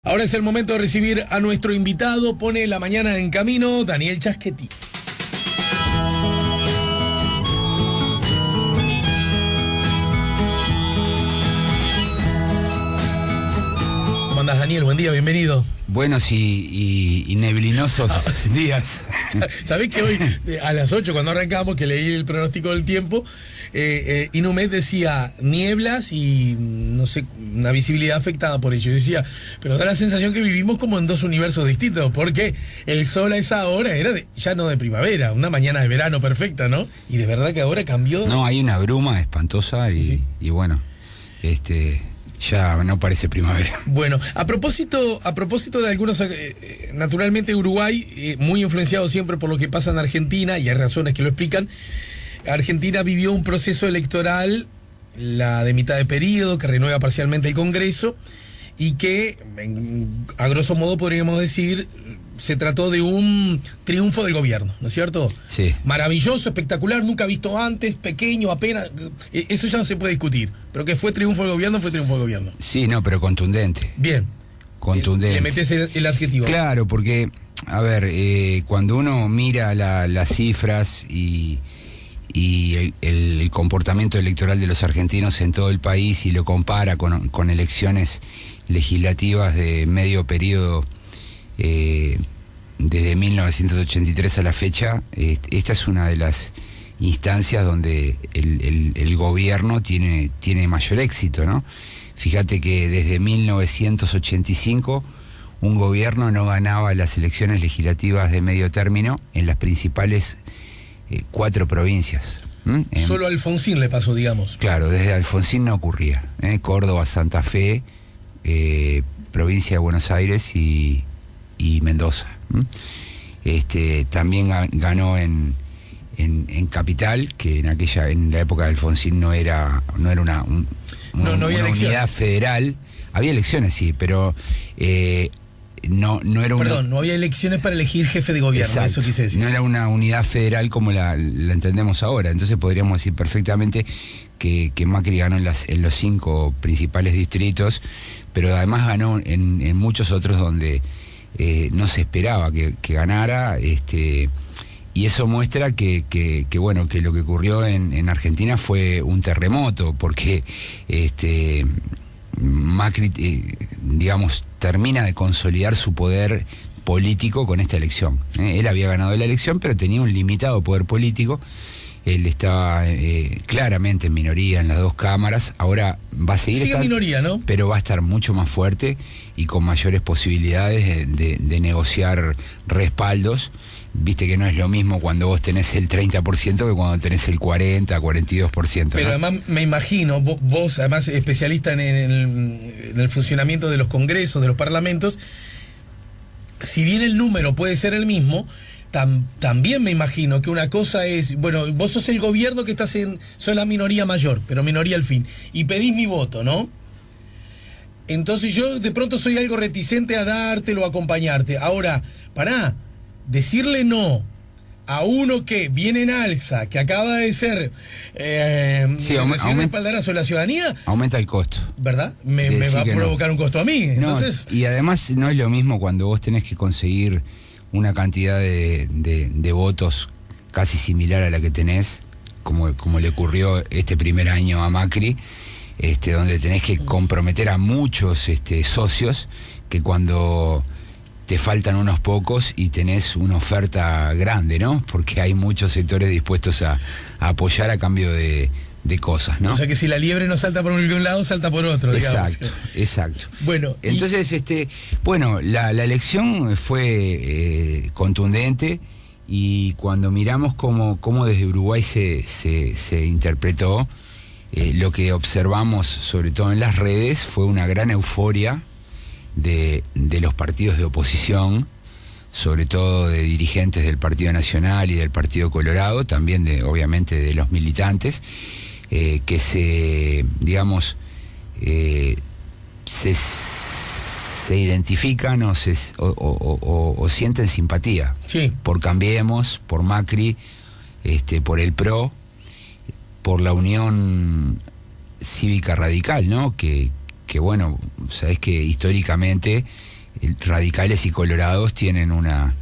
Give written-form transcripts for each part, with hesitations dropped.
Ahora es el momento de recibir a nuestro invitado. Pone la mañana en camino, Daniel Chaschetti. ¿Cómo andás, Daniel? Buen día, bienvenido. Buenos y neblinosos días. ¿Sabés que hoy, a las 8, cuando arrancamos, que leí el pronóstico del tiempo, Inumet decía nieblas y, no sé, una visibilidad afectada por ello? Yo decía, pero da la sensación que vivimos como en dos universos distintos, porque el sol a esa hora era ya no de primavera, una mañana de verano perfecta, ¿no? Y de verdad que ahora cambió. No, hay una bruma espantosa y bueno, ya no parece primavera. Bueno, a propósito de algunos, naturalmente Uruguay, muy influenciado siempre por lo que pasa en Argentina, y hay razones que lo explican. Argentina vivió un proceso electoral, la de mitad de periodo, que renueva parcialmente el Congreso, y que, a grosso modo podríamos decir, se trató de un triunfo del gobierno, ¿no es cierto? Sí. Maravilloso, espectacular, nunca visto antes, pequeño, apenas, eso ya no se puede discutir, pero que fue triunfo del gobierno, fue triunfo del gobierno. Sí, no, pero contundente. Bien. Contundente. Le metés el adjetivo. Claro, porque, a ver, cuando uno mira las cifras y el comportamiento electoral de los argentinos en todo el país y lo compara con elecciones legislativas de medio periodo, desde 1983 a la fecha, esta es una de las instancias donde el gobierno tiene mayor éxito, ¿no? Fíjate que desde 1985 un gobierno no ganaba las elecciones legislativas de medio término en las principales 4 provincias. Solo a Alfonsín le pasó, digamos. Claro, desde Alfonsín no ocurría. Córdoba, Santa Fe, provincia de Buenos Aires y Mendoza. También ganó en Capital, que en la época de Alfonsín no era una unidad federal. Había elecciones, sí, pero no era una... Perdón, no había elecciones para elegir jefe de gobierno. Exacto. Eso quise decir. No era una unidad federal como la entendemos ahora. Entonces podríamos decir perfectamente que Macri ganó en los 5 principales distritos, pero además ganó en muchos otros donde no se esperaba que ganara, y eso muestra que lo que ocurrió en Argentina fue un terremoto, porque Macri, digamos, termina de consolidar su poder político con esta elección. Él había ganado la elección, pero tenía un limitado poder político. Él estaba claramente en minoría en las 2 cámaras. Ahora va a seguir estando en minoría, ¿no? Pero va a estar mucho más fuerte y con mayores posibilidades de negociar respaldos. Viste que no es lo mismo cuando vos tenés el 30% que cuando tenés el 40, 42%. Pero ¿no? además me imagino, vos además especialista en el funcionamiento de los congresos, de los parlamentos, si bien el número puede ser el mismo, también me imagino que una cosa es, bueno, vos sos el gobierno que sos la minoría mayor, pero minoría al fin, y pedís mi voto, ¿no? Entonces yo de pronto soy algo reticente a dártelo, a acompañarte. Ahora, decirle no a uno que viene en alza, que acaba de ser un espaldarazo de la ciudadanía, aumenta el costo, ¿verdad? Me va a provocar un costo a mí. Entonces, y además no es lo mismo cuando vos tenés que conseguir una cantidad de votos casi similar a la que tenés, como le ocurrió este primer año a Macri, donde tenés que comprometer a muchos socios, que cuando te faltan unos pocos y tenés una oferta grande, ¿no? Porque hay muchos sectores dispuestos a apoyar a cambio de cosas, ¿no? O sea que si la liebre no salta por un lado, salta por otro, digamos. Exacto. Bueno, entonces, la elección fue contundente, y cuando miramos cómo desde Uruguay se interpretó, lo que observamos, sobre todo en las redes, fue una gran euforia de los partidos de oposición, sobre todo de dirigentes del Partido Nacional y del Partido Colorado, también obviamente de los militantes, que se identifican o sienten simpatía, sí, por Cambiemos, por Macri, por el PRO, por la Unión Cívica Radical, ¿no? Que bueno, sabés que históricamente radicales y colorados tienen una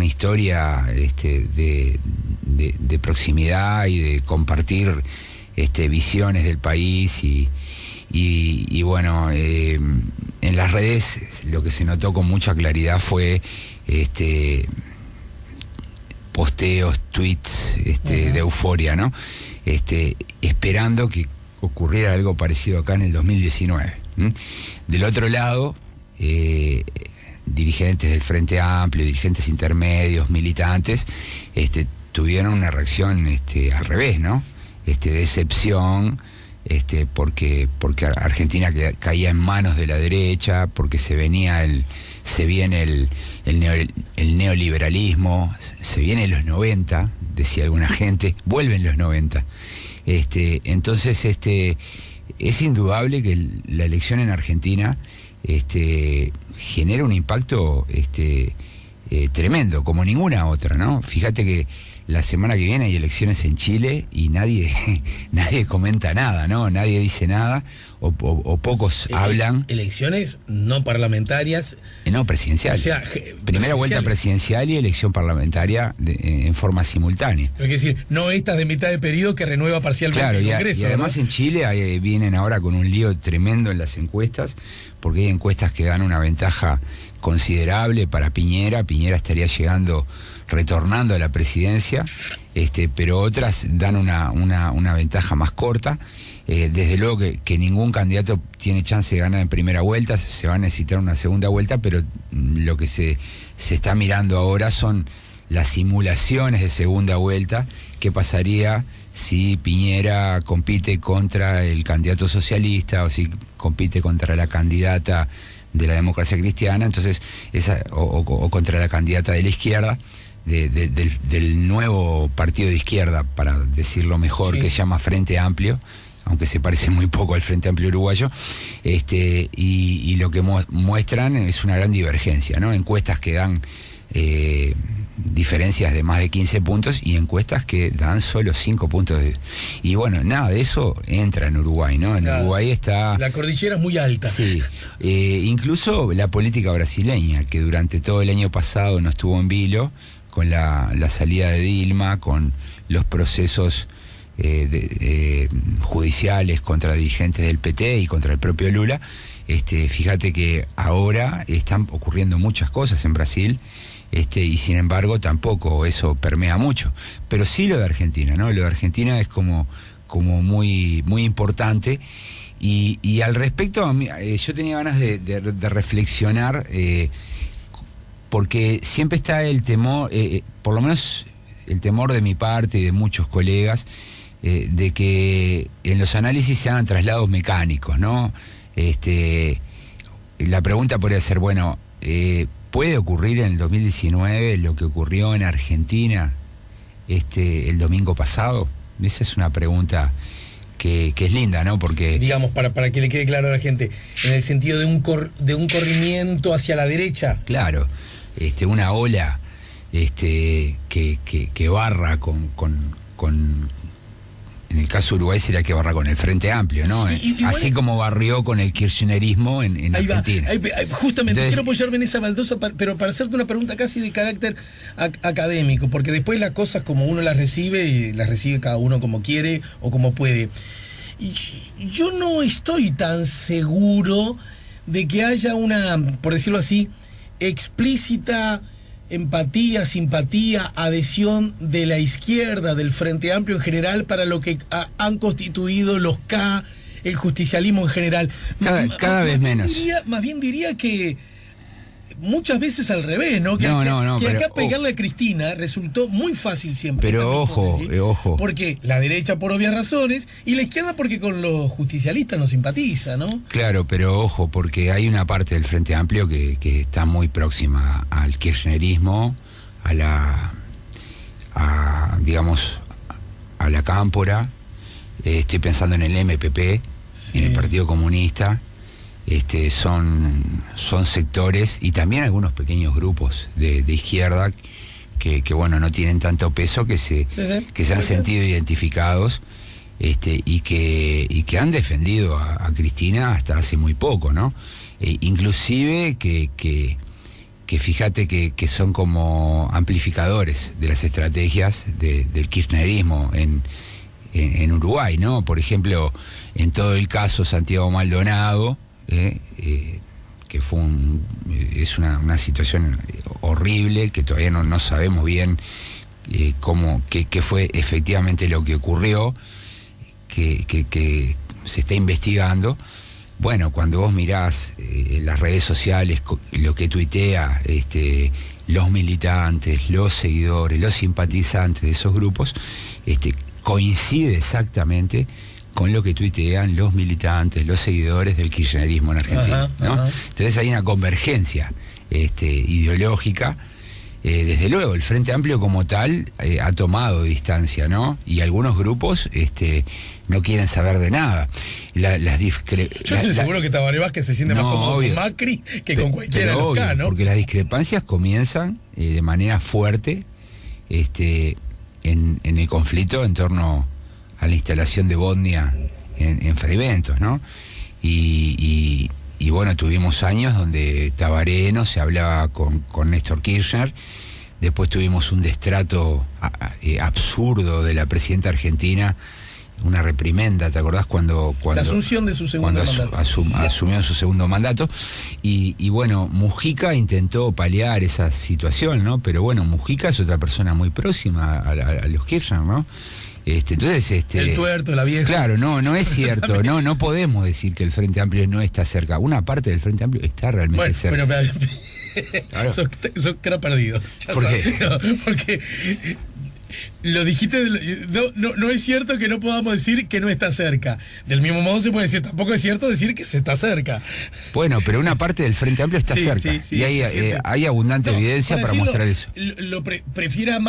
historia de proximidad y de compartir visiones del país y bueno, en las redes lo que se notó con mucha claridad fue posteos, tweets de euforia, ¿no? Esperando que ocurriera algo parecido acá en el 2019. Del otro lado, dirigentes del Frente Amplio, dirigentes intermedios, militantes, tuvieron una reacción al revés, ¿no? Decepción, porque Argentina caía en manos de la derecha, porque se viene el neoliberalismo, se vienen los 90, decía alguna gente, vuelven los 90. Entonces, es indudable que la elección en Argentina genera un impacto tremendo, como ninguna otra, ¿no? Fíjate que la semana que viene hay elecciones en Chile y nadie comenta nada, ¿no? Nadie dice nada, o pocos hablan. Elecciones no parlamentarias. No, presidenciales. O sea, primera vuelta presidencial y elección parlamentaria en forma simultánea. Es decir, no estas de mitad de periodo que renueva parcialmente claro, el Congreso. Y además, ¿no? En Chile vienen ahora con un lío tremendo en las encuestas, porque hay encuestas que dan una ventaja considerable para Piñera. Piñera estaría retornando a la presidencia, pero otras dan una ventaja más corta. Desde luego que ningún candidato tiene chance de ganar en primera vuelta, se va a necesitar una segunda vuelta, pero lo que se está mirando ahora son las simulaciones de segunda vuelta. ¿Qué pasaría si Piñera compite contra el candidato socialista o si compite contra la candidata de la democracia cristiana, entonces o contra la candidata de la izquierda, del nuevo partido de izquierda, para decirlo mejor, sí, que se llama Frente Amplio, aunque se parece muy poco al Frente Amplio uruguayo, y lo que muestran es una gran divergencia, ¿no? Encuestas que dan diferencias de más de 15 puntos y encuestas que dan solo 5 puntos. Y bueno, nada de eso entra en Uruguay, ¿no? En Uruguay está... La cordillera es muy alta. Sí, incluso la política brasileña, que durante todo el año pasado no estuvo en vilo, con la salida de Dilma, con los procesos judiciales contra dirigentes del PT y contra el propio Lula. Fíjate que ahora están ocurriendo muchas cosas en Brasil, y sin embargo tampoco eso permea mucho. Pero sí lo de Argentina, ¿no? Lo de Argentina es como muy, muy importante. Y al respecto, a mí, yo tenía ganas de reflexionar, porque siempre está el temor, por lo menos el temor de mi parte y de muchos colegas, de que en los análisis se hagan traslados mecánicos, ¿no? La pregunta podría ser, bueno, ¿puede ocurrir en el 2019 lo que ocurrió en Argentina el domingo pasado? Esa es una pregunta que es linda, ¿no? Porque... Digamos, para que le quede claro a la gente, en el sentido de un corrimiento hacia la derecha. Claro, una ola que barra con en el caso de Uruguay sería que barra con el Frente Amplio, ¿no? Así como barrió con el kirchnerismo en Argentina. Justamente, entonces, quiero apoyarme en esa baldosa, pero para hacerte una pregunta casi de carácter académico, porque después las cosas como uno las recibe cada uno como quiere o como puede. Y yo no estoy tan seguro de que haya una, por decirlo así, explícita empatía, simpatía, adhesión de la izquierda, del Frente Amplio en general, para lo que han constituido los K, el justicialismo en general. Cada vez menos. Más bien diría que muchas veces al revés, ¿no? Que acá pegarle a Cristina resultó muy fácil siempre. Pero ojo. Porque la derecha por obvias razones y la izquierda porque con los justicialistas no simpatiza, ¿no? Claro, pero ojo, porque hay una parte del Frente Amplio que está muy próxima al kirchnerismo, a la cámpora. Estoy pensando en el MPP, sí, en el Partido Comunista. Son sectores y también algunos pequeños grupos de izquierda que bueno, no tienen tanto peso, que se han sentido identificados, y que han defendido a Cristina hasta hace muy poco, ¿no? inclusive que fíjate que son como amplificadores de las estrategias del kirchnerismo en Uruguay, ¿no? Por ejemplo, en todo el caso Santiago Maldonado, que es una situación horrible, que todavía no sabemos bien qué fue efectivamente lo que ocurrió, que se está investigando. Bueno, cuando vos mirás las redes sociales, lo que tuitea los militantes, los seguidores, los simpatizantes de esos grupos, coincide exactamente con lo que tuitean los militantes, los seguidores del kirchnerismo en Argentina, ¿no? Ajá. Entonces hay una convergencia ideológica. Desde luego, el Frente Amplio como tal ha tomado distancia, ¿no? Y algunos grupos no quieren saber de nada. Yo estoy seguro que Tabaré Vázquez se siente más cómodo con Macri que con cualquiera de los K, ¿no? Porque las discrepancias comienzan de manera fuerte en el conflicto en torno a la instalación de Bodnia en Fraiventos, ¿no? Y bueno, tuvimos años donde Tabaré no se hablaba con Néstor Kirchner. Después tuvimos un destrato absurdo de la presidenta argentina, una reprimenda, ¿te acordás? Cuando la asunción de su segundo mandato. Asumió su segundo mandato. Y bueno, Mujica intentó paliar esa situación, ¿no? Pero bueno, Mujica es otra persona muy próxima a los Kirchner, ¿no? Entonces, el tuerto, la vieja. Claro, no es cierto. no podemos decir que el Frente Amplio no está cerca. Una parte del Frente Amplio está realmente cerca. Bueno, claro. Sos cara perdido. ¿Por qué? No, porque lo dijiste, no es cierto que no podamos decir que no está cerca. Del mismo modo se puede decir, tampoco es cierto decir que se está cerca. Bueno, pero una parte del Frente Amplio está cerca. Sí, y hay abundante evidencia para mostrar eso. Prefiere a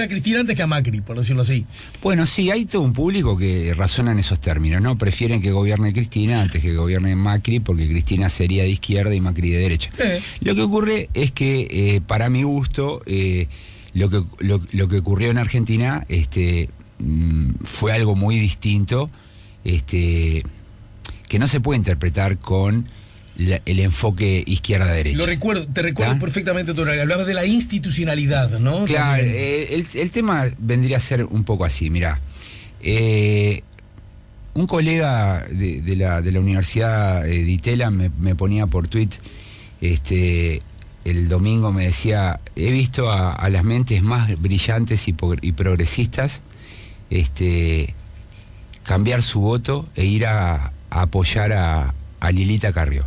Cristina antes que a Macri, por decirlo así. Bueno, sí, hay todo un público que razona en esos términos, ¿no? Prefieren que gobierne Cristina antes que gobierne Macri, porque Cristina sería de izquierda y Macri de derecha. Lo que ocurre es que, para mi gusto, lo que ocurrió en Argentina fue algo muy distinto, que no se puede interpretar con el enfoque izquierda-derecha. Te recuerdo perfectamente, hablabas de la institucionalidad, ¿no? Claro, el tema vendría a ser un poco así, mirá. Un colega de la Universidad de Itela me ponía por tweet, el domingo me decía, he visto a las mentes más brillantes y progresistas cambiar su voto e ir a apoyar a Lilita Carrió.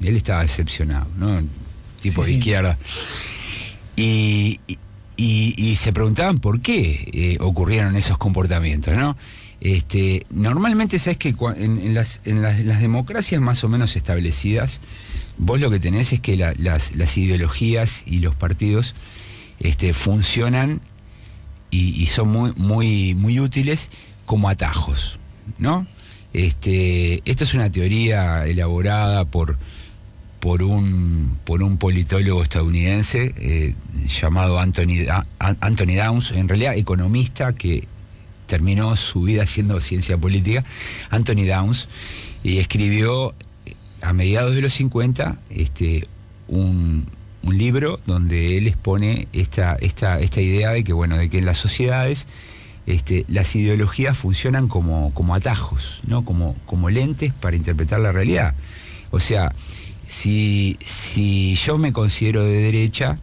Él estaba decepcionado, ¿no? Tipo de izquierda. Y se preguntaban por qué ocurrieron esos comportamientos, ¿no? Normalmente, sabes que en las democracias más o menos establecidas, vos lo que tenés es que las ideologías y los partidos funcionan y son muy útiles como atajos, ¿no? Esto es una teoría elaborada por un politólogo estadounidense llamado Anthony Downs, en realidad economista que terminó su vida haciendo ciencia política. Anthony Downs, y escribió a mediados de los 50 un libro donde él expone esta idea de que, bueno, de que en las sociedades las ideologías funcionan como atajos, ¿no? Como lentes para interpretar la realidad. O sea, si yo me considero de derecha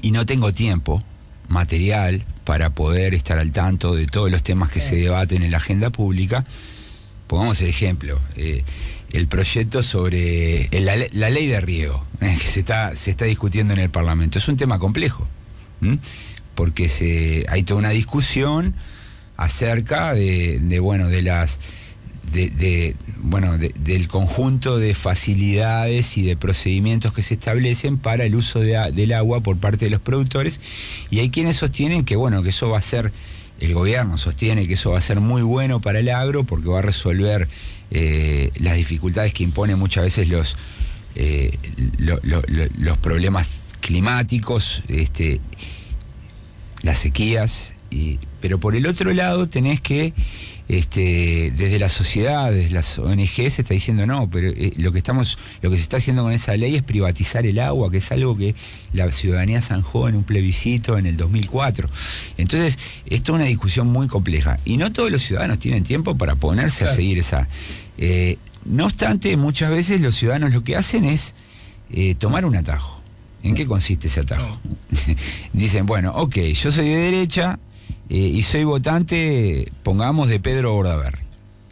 y no tengo tiempo material para poder estar al tanto de todos los temas que se debaten en la agenda pública, pongamos el ejemplo, el proyecto sobre la ley de riego, que se está discutiendo en el Parlamento. Es un tema complejo, porque hay toda una discusión acerca del conjunto de facilidades y de procedimientos que se establecen para el uso del agua por parte de los productores, y hay quienes sostienen que que eso va a ser, el gobierno sostiene que eso va a ser muy bueno para el agro porque va a resolver las dificultades que imponen muchas veces los problemas climáticos, las sequías pero por el otro lado tenés que, desde la sociedad, desde las ONG se está diciendo no, pero lo que se está haciendo con esa ley es privatizar el agua, que es algo que la ciudadanía zanjó en un plebiscito en el 2004. Entonces, esto es una discusión muy compleja. Y no todos los ciudadanos tienen tiempo para ponerse a seguir esa... no obstante, muchas veces los ciudadanos lo que hacen es tomar un atajo. ¿En qué consiste ese atajo? Dicen, bueno, ok, yo soy de derecha y soy votante, pongamos, de Pedro Bordaberry.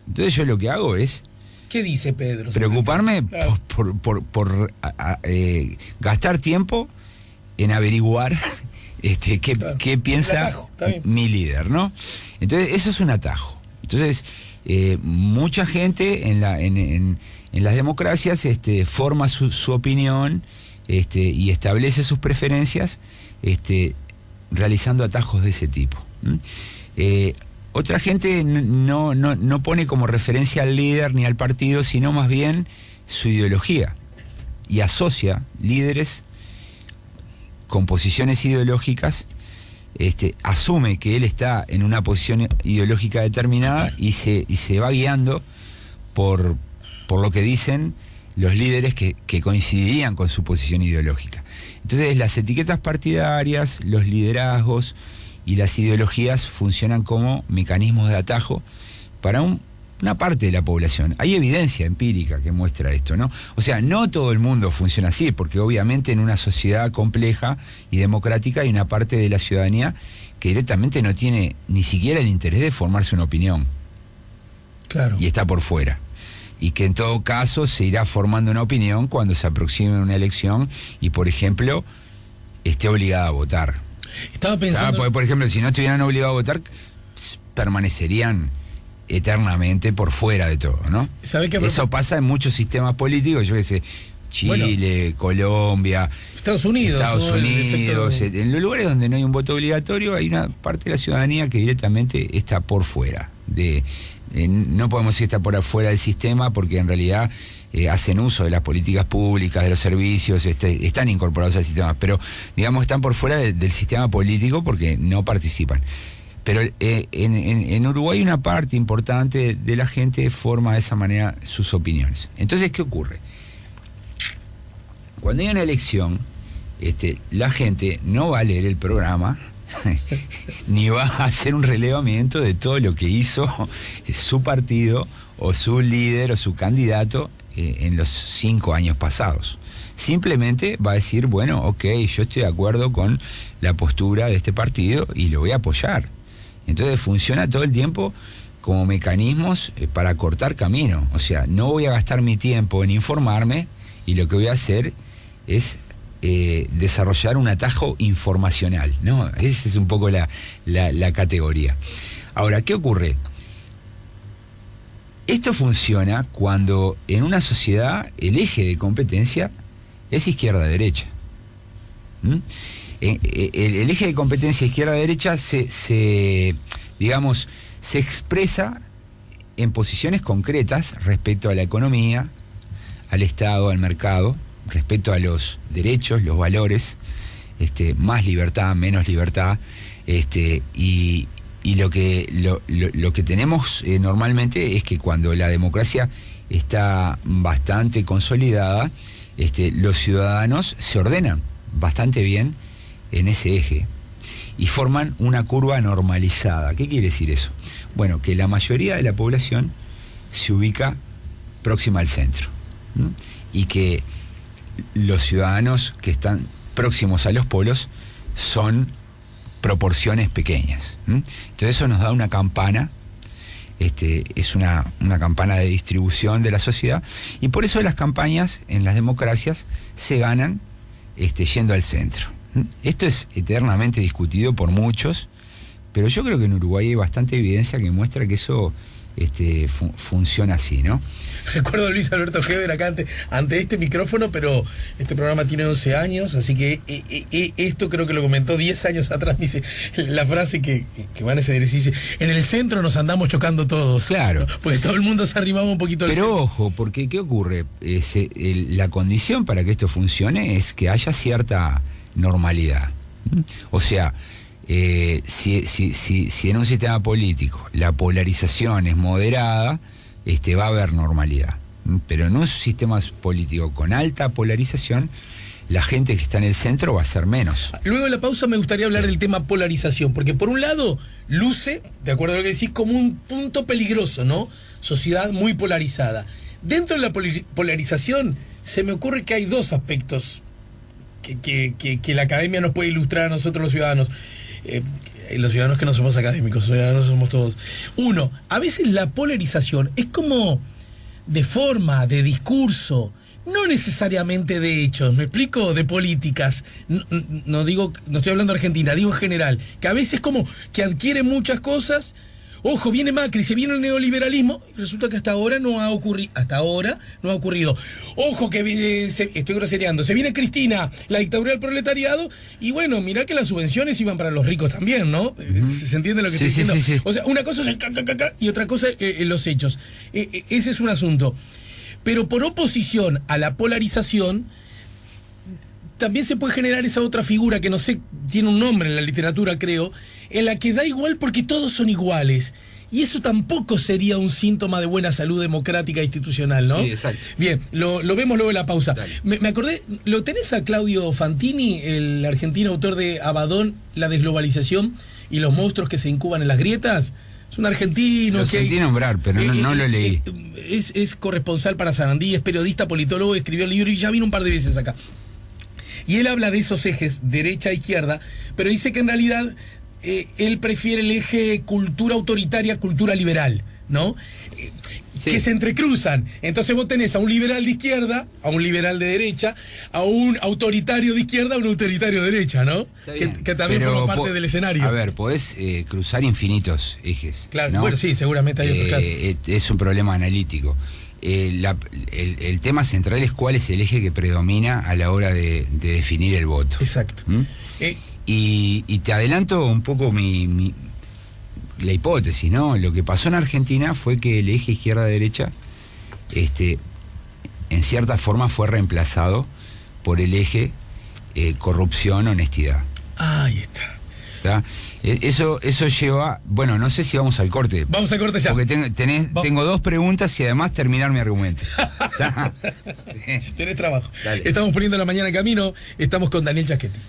Entonces yo lo que hago es... ¿Qué dice Pedro? Preocuparme claro. por gastar tiempo en averiguar qué piensa mi líder, ¿no? Entonces eso es un atajo. Entonces mucha gente en las democracias forma su opinión y establece sus preferencias realizando atajos de ese tipo. Otra gente no pone como referencia al líder ni al partido, sino más bien su ideología, y asocia líderes con posiciones ideológicas, asume que él está en una posición ideológica determinada y se va guiando por lo que dicen los líderes que coincidirían con su posición ideológica. Entonces las etiquetas partidarias, los liderazgos y las ideologías funcionan como mecanismos de atajo para una parte de la población. Hay evidencia empírica que muestra esto, ¿no? O sea, no todo el mundo funciona así, porque obviamente en una sociedad compleja y democrática hay una parte de la ciudadanía que directamente no tiene ni siquiera el interés de formarse una opinión. Claro. Y está por fuera. Y que en todo caso se irá formando una opinión cuando se aproxime una elección y, por ejemplo, esté obligada a votar. Estaba pensando... Porque, por ejemplo, si no estuvieran obligados a votar, permanecerían eternamente por fuera de todo, ¿no? ¿Sabe qué? Eso pasa en muchos sistemas políticos, yo qué sé, Chile, Colombia, Estados Unidos, en los lugares donde no hay un voto obligatorio hay una parte de la ciudadanía que directamente está por fuera. No podemos decir está por afuera del sistema porque en realidad hacen uso de las políticas públicas, de los servicios, están incorporados al sistema, pero digamos están por fuera del sistema político porque no participan. Pero en Uruguay una parte importante de la gente forma de esa manera sus opiniones. Entonces, ¿qué ocurre? Cuando hay una elección, la gente no va a leer el programa ni va a hacer un relevamiento de todo lo que hizo su partido o su líder o su candidato en los 5 años pasados. Simplemente va a decir, bueno, ok, yo estoy de acuerdo con la postura de este partido y lo voy a apoyar. Entonces funciona todo el tiempo como mecanismos para cortar camino. O sea, no voy a gastar mi tiempo en informarme y lo que voy a hacer es desarrollar un atajo informacional, ¿no? Esa es un poco la categoría. Ahora, ¿qué ocurre? Esto funciona cuando en una sociedad el eje de competencia es izquierda-derecha. El eje de competencia izquierda-derecha se expresa en posiciones concretas respecto a la economía, al Estado, al mercado, respecto a los derechos, los valores, más libertad, menos libertad, y lo que tenemos normalmente es que cuando la democracia está bastante consolidada, los ciudadanos se ordenan bastante bien en ese eje y forman una curva normalizada. ¿Qué quiere decir eso? Bueno, que la mayoría de la población se ubica próxima al centro, ¿no? Y que los ciudadanos que están próximos a los polos son proporciones pequeñas. Entonces eso nos da una campana, es una campana de distribución de la sociedad, y por eso las campañas en las democracias se ganan yendo al centro. Esto es eternamente discutido por muchos, pero yo creo que en Uruguay hay bastante evidencia que muestra que eso funciona así, ¿no? Recuerdo a Luis Alberto Heber acá ante este micrófono, pero este programa tiene 11 años, así que esto creo que lo comentó 10 años atrás, dice la frase que van a ese dice, en el centro nos andamos chocando todos. Claro. Porque todo el mundo se arrimaba un poquito al centro. Pero ojo, porque ¿qué ocurre? La condición para que esto funcione es que haya cierta normalidad. O sea, si en un sistema político la polarización es moderada, va a haber normalidad. Pero en un sistema político con alta polarización, la gente que está en el centro va a ser menos. Luego de la pausa me gustaría hablar del tema polarización, porque por un lado luce, de acuerdo a lo que decís, como un punto peligroso, ¿no? Sociedad muy polarizada. Dentro de la polarización se me ocurre que hay dos aspectos que la academia nos puede ilustrar a nosotros los ciudadanos. Los ciudadanos que no somos académicos, los ciudadanos somos todos. Uno, a veces la polarización es como de forma, de discurso, no necesariamente de hechos, ¿me explico? De políticas. No estoy hablando de Argentina, digo en general, que a veces como que adquiere muchas cosas. Ojo, viene Macri, se viene el neoliberalismo, y resulta que hasta ahora no ha ocurrido. Ojo, que estoy grosereando, se viene Cristina, la dictadura del proletariado, y bueno, mirá que las subvenciones iban para los ricos también, ¿no? ¿Se entiende lo que estoy diciendo? Sí. O sea, una cosa es el y otra cosa los hechos. Ese es un asunto. Pero por oposición a la polarización, también se puede generar esa otra figura que no sé, tiene un nombre en la literatura, creo, en la que da igual porque todos son iguales. Y eso tampoco sería un síntoma de buena salud democrática e institucional, ¿no? Sí, exacto. Bien, lo vemos luego de la pausa. Me acordé, ¿lo tenés a Claudio Fantini, el argentino autor de Abadón, la desglobalización y los monstruos que se incuban en las grietas? Es un argentino lo sentí nombrar, pero no lo leí. Es corresponsal para Sarandí, es periodista, politólogo, escribió el libro y ya vino un par de veces acá. Y él habla de esos ejes, derecha e izquierda, pero dice que en realidad él prefiere el eje cultura autoritaria, cultura liberal, ¿no? Sí. Que se entrecruzan. Entonces vos tenés a un liberal de izquierda, a un liberal de derecha, a un autoritario de izquierda, a un autoritario de derecha, ¿no? Que también forma parte del escenario. A ver, podés cruzar infinitos ejes. Claro, ¿no? Bueno, sí, seguramente hay otros, claro. Es un problema analítico. El tema central es cuál es el eje que predomina a la hora de definir el voto. Exacto. Y te adelanto un poco la hipótesis, ¿no? Lo que pasó en Argentina fue que el eje izquierda-derecha, en cierta forma fue reemplazado por el eje corrupción-honestidad. Ahí está. ¿Tá? Eso lleva... Bueno, no sé si vamos al corte. Vamos al corte ya. Porque tengo dos preguntas y además terminar mi argumento. Tenés trabajo. Dale. Estamos poniendo la mañana en camino. Estamos con Daniel Giachetti.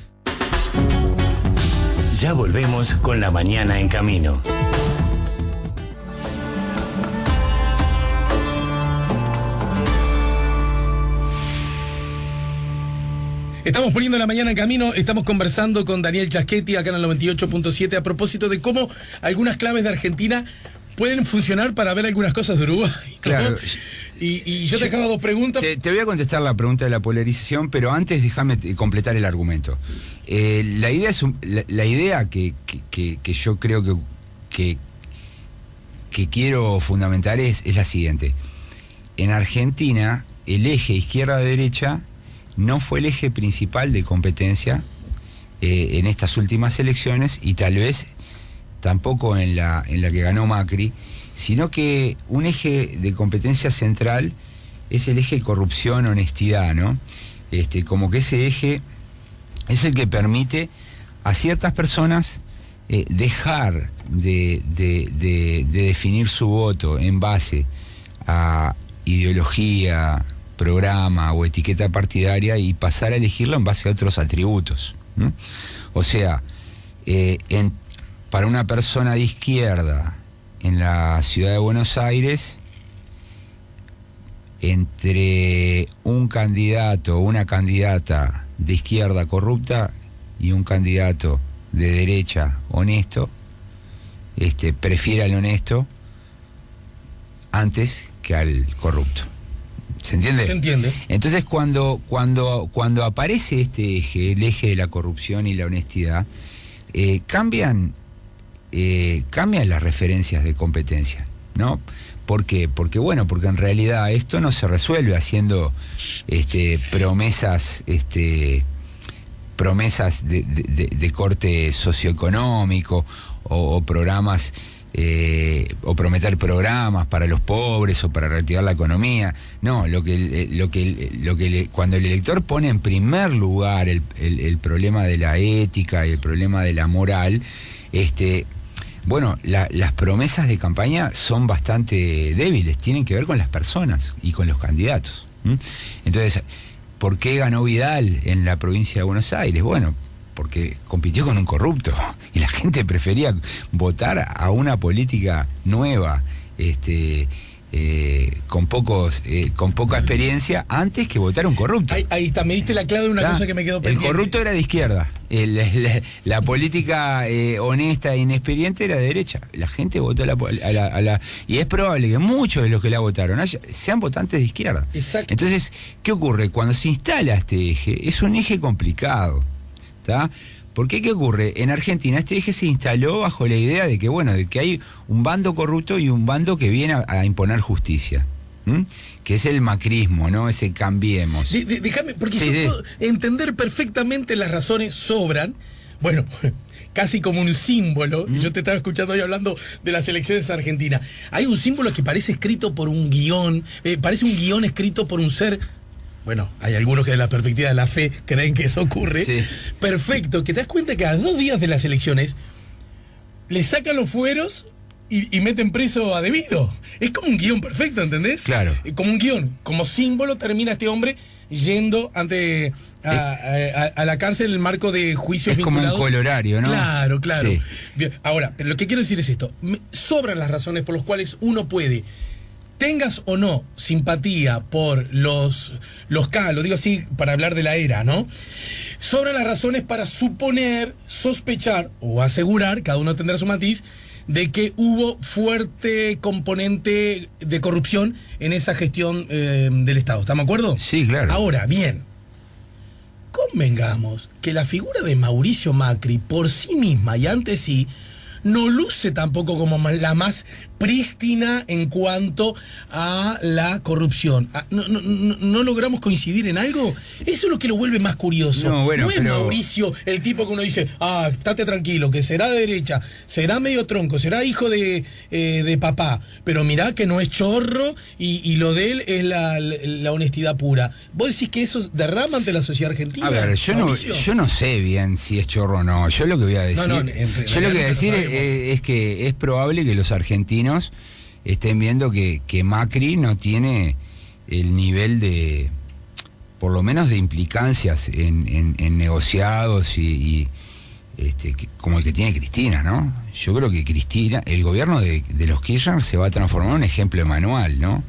Ya volvemos con La Mañana en Camino. Estamos poniendo la mañana en camino, estamos conversando con Daniel Giachetti acá en el 98.7 a propósito de cómo algunas claves de Argentina pueden funcionar para ver algunas cosas de Uruguay, ¿no? Claro. Y yo te dejaba dos preguntas. Te voy a contestar la pregunta de la polarización, pero antes déjame completar el argumento. La idea que yo creo que quiero fundamentar es la siguiente. En Argentina, el eje izquierda-derecha no fue el eje principal de competencia en estas últimas elecciones y tal vez tampoco en la que ganó Macri, sino que un eje de competencia central es el eje corrupción-honestidad, ¿no? Como que ese eje es el que permite a ciertas personas dejar de definir su voto en base a ideología, programa o etiqueta partidaria y pasar a elegirlo en base a otros atributos, ¿no? O sea, para una persona de izquierda en la ciudad de Buenos Aires, entre un candidato o una candidata de izquierda corrupta y un candidato de derecha honesto, prefiere al honesto antes que al corrupto. ¿Se entiende? Se entiende. Entonces cuando aparece este eje, el eje de la corrupción y la honestidad, cambian las referencias de competencia, ¿no? ¿Por qué? Porque en realidad esto no se resuelve haciendo promesas de corte socioeconómico o programas o prometer programas para los pobres o para reactivar la economía. No, cuando el elector pone en primer lugar el problema de la ética y el problema de la moral, las promesas de campaña son bastante débiles, tienen que ver con las personas y con los candidatos. Entonces, ¿por qué ganó Vidal en la provincia de Buenos Aires? Bueno, porque compitió con un corrupto y la gente prefería votar a una política nueva, con poca experiencia, antes que votar a un corrupto. Ahí está, me diste la clave de una cosa que me quedó pendiente. El corrupto era de izquierda, la política honesta e inexperiente era de derecha. La gente votó y es probable que muchos de los que la votaron sean votantes de izquierda. Exacto. Entonces, ¿qué ocurre? Cuando se instala este eje, es un eje complicado, ¿está? Porque ¿qué ocurre? En Argentina este eje se instaló bajo la idea de que hay un bando corrupto y un bando que viene a imponer justicia, que es el macrismo, ¿no? Ese cambiemos. Déjame, porque yo puedo entender perfectamente las razones, sobran. Bueno, casi como un símbolo. Yo te estaba escuchando hoy hablando de las elecciones argentinas. Hay un símbolo que parece escrito por un guión, parece un guión escrito por un ser. Bueno, hay algunos que de la perspectiva de la fe creen que eso ocurre. Sí. Perfecto, que te das cuenta que a 2 días de las elecciones le sacan los fueros y meten preso a Debido. Es como un guión perfecto, ¿entendés? Claro. Como un guión, como símbolo termina este hombre yendo ante a la cárcel en el marco de juicios vinculados. Es como un colorario, ¿no? Claro. Sí. Bien, ahora, pero lo que quiero decir es esto. Sobran las razones por las cuales uno puede, tengas o no simpatía por los K, lo digo así para hablar de la era, ¿no? Sobran las razones para suponer, sospechar o asegurar, cada uno tendrá su matiz, de que hubo fuerte componente de corrupción en esa gestión del Estado. ¿Estamos de acuerdo? Sí, claro. Ahora, bien, convengamos que la figura de Mauricio Macri por sí misma y ante sí no luce tampoco como la más prístina en cuanto a la corrupción. ¿No logramos coincidir en algo? Eso es lo que lo vuelve más curioso. No es Mauricio el tipo que uno dice, estate tranquilo, que será de derecha, será medio tronco, será hijo de papá, pero mirá que no es chorro y lo de él es la honestidad pura. ¿Vos decís que eso derrama ante la sociedad argentina? A ver, yo no sé bien si es chorro o no. Yo lo que voy a decir, yo lo que voy a decir es que es probable que los argentinos estén viendo que Macri no tiene el nivel de, por lo menos de implicancias en negociados y como el que tiene Cristina, ¿no? Yo creo que Cristina, el gobierno de los Kirchner se va a transformar en un ejemplo de manual, ¿no?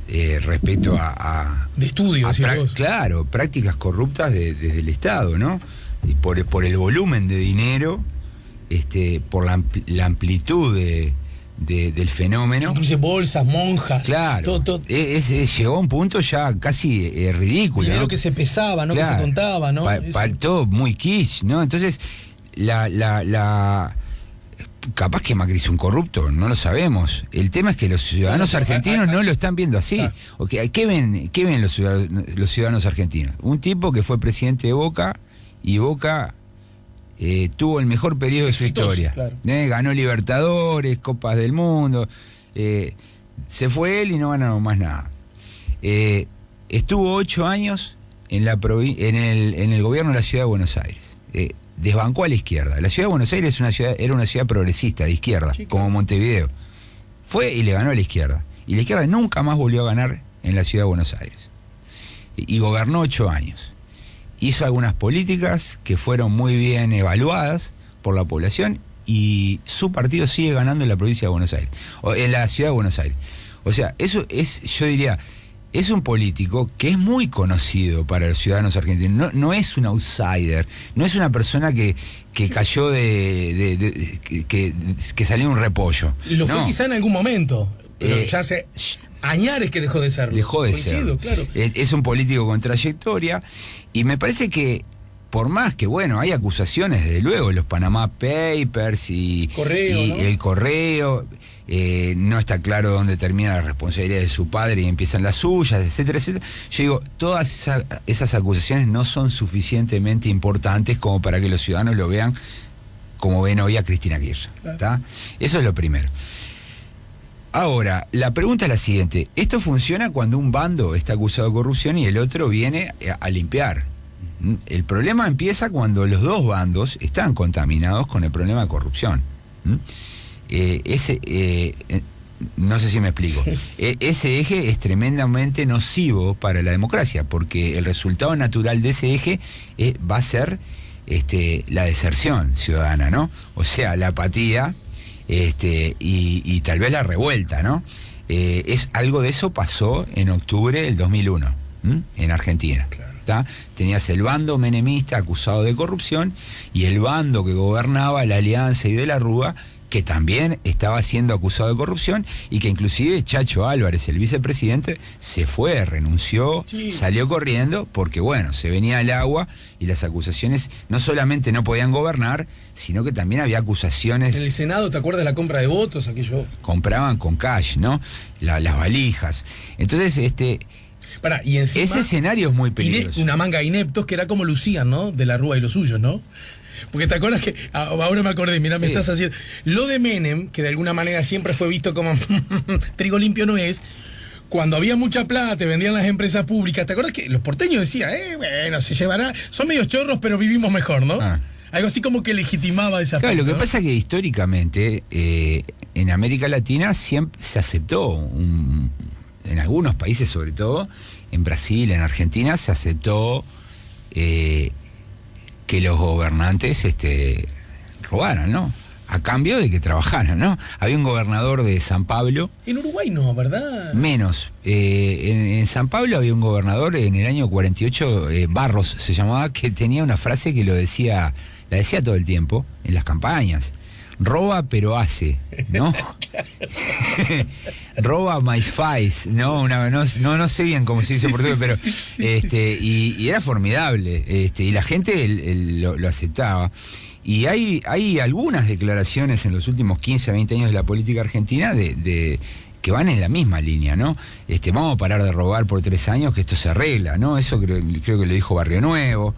Respecto a de estudio, claro, prácticas corruptas desde el Estado, ¿no? Y por el volumen de dinero, por la amplitud del fenómeno. Incluye bolsas, monjas. Claro. Todo. Llegó a un punto ya casi ridículo. Dinero, ¿no? Que se pesaba, ¿no? Claro. Que se contaba, ¿no? Todo muy kitsch, ¿no? Entonces, capaz que Macri es un corrupto, no lo sabemos. El tema es que los ciudadanos argentinos no lo están viendo así. Okay, ¿qué ven los ciudadanos argentinos? Un tipo que fue presidente de Boca y Boca tuvo el mejor periodo de su historia. Claro. Ganó Libertadores, Copas del Mundo. Se fue él y no ganaron más nada. Estuvo 8 años en el gobierno de la ciudad de Buenos Aires. Desbancó a la izquierda. La ciudad de Buenos Aires era una ciudad progresista, de izquierda, como Montevideo. Fue y le ganó a la izquierda. Y la izquierda nunca más volvió a ganar en la ciudad de Buenos Aires. Y gobernó 8 años. Hizo algunas políticas que fueron muy bien evaluadas por la población y su partido sigue ganando en la provincia de Buenos Aires, o en la ciudad de Buenos Aires. O sea, eso es, yo diría, es un político que es muy conocido para los ciudadanos argentinos. No es un outsider, no es una persona que cayó que salió un repollo. Lo fue quizá en algún momento, pero ya hace añares que dejó de serlo. Dejó de serlo. Claro. Es un político con trayectoria. Y me parece que, por más que, bueno, hay acusaciones, desde luego, los Panama Papers y el correo, no está claro dónde termina la responsabilidad de su padre y empiezan las suyas, etcétera, etcétera. Yo digo, todas esas acusaciones no son suficientemente importantes como para que los ciudadanos lo vean como ven hoy a Cristina Kirchner. ¿Tá? Eso es lo primero. Ahora, la pregunta es la siguiente. ¿Esto funciona cuando un bando está acusado de corrupción y el otro viene a limpiar? El problema empieza cuando los dos bandos están contaminados con el problema de corrupción. No sé si me explico. Ese eje es tremendamente nocivo para la democracia, porque el resultado natural de ese eje va a ser la deserción ciudadana, ¿no? O sea, la apatía y tal vez la revuelta, ¿no? Algo de eso pasó en octubre del 2001, en Argentina. Claro. Tenías el bando menemista acusado de corrupción y el bando que gobernaba, la Alianza y de la Rúa, que también estaba siendo acusado de corrupción y que inclusive Chacho Álvarez, el vicepresidente, se fue, renunció, salió corriendo porque, bueno, se venía el agua y las acusaciones no solamente no podían gobernar, sino que también había acusaciones... En el Senado, ¿te acuerdas de la compra de votos? Aquello... Compraban con cash, ¿no? Las valijas. Entonces, y encima, ese escenario es muy peligroso. Una manga de ineptos que era como lucían, ¿no? De la Rúa y los suyos, ¿no? Porque te acuerdas que, ahora me acordé, mira, me estás haciendo... Lo de Menem, que de alguna manera siempre fue visto como trigo limpio no es, cuando había mucha plata, te vendían las empresas públicas, ¿te acuerdas que los porteños decían, bueno, se llevará, son medios chorros, pero vivimos mejor, ¿no? Algo así como que legitimaba esa Claro, lo que ¿no? pasa es que históricamente en América Latina siempre se aceptó, en algunos países sobre todo, en Brasil, en Argentina, se aceptó... que los gobernantes robaran, ¿no? A cambio de que trabajaran, ¿no? Había un gobernador de San Pablo... En Uruguay no, ¿verdad? Menos. En San Pablo había un gobernador en el año 48, Barros se llamaba, que tenía una frase que la decía todo el tiempo, en las campañas. Roba pero hace, ¿no? Roba my face, ¿no? No sé bien cómo se dice por portugués, pero y era formidable, y la gente lo aceptaba. Y hay algunas declaraciones en los últimos 15 a 20 años de la política argentina de que van en la misma línea, ¿no? Vamos a parar de robar por 3 años, que esto se arregla, ¿no? Eso creo que lo dijo Barrio Nuevo.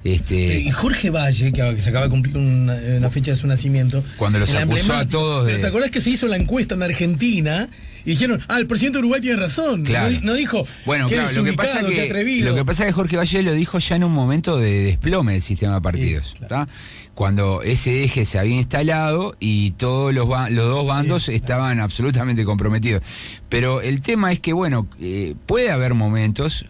Y Jorge Valle, que se acaba de cumplir una fecha de su nacimiento, cuando los acusó a todos ¿Pero te acordás que se hizo la encuesta en Argentina y dijeron, el presidente de Uruguay tiene razón? Claro. No dijo, bueno, que claro, es ubicado, que atrevido. Lo que pasa es que Jorge Valle lo dijo ya en un momento de desplome del sistema de partidos, claro. Cuando ese eje se había instalado y todos los dos bandos estaban absolutamente comprometidos. Pero el tema es que, bueno, puede haber momentos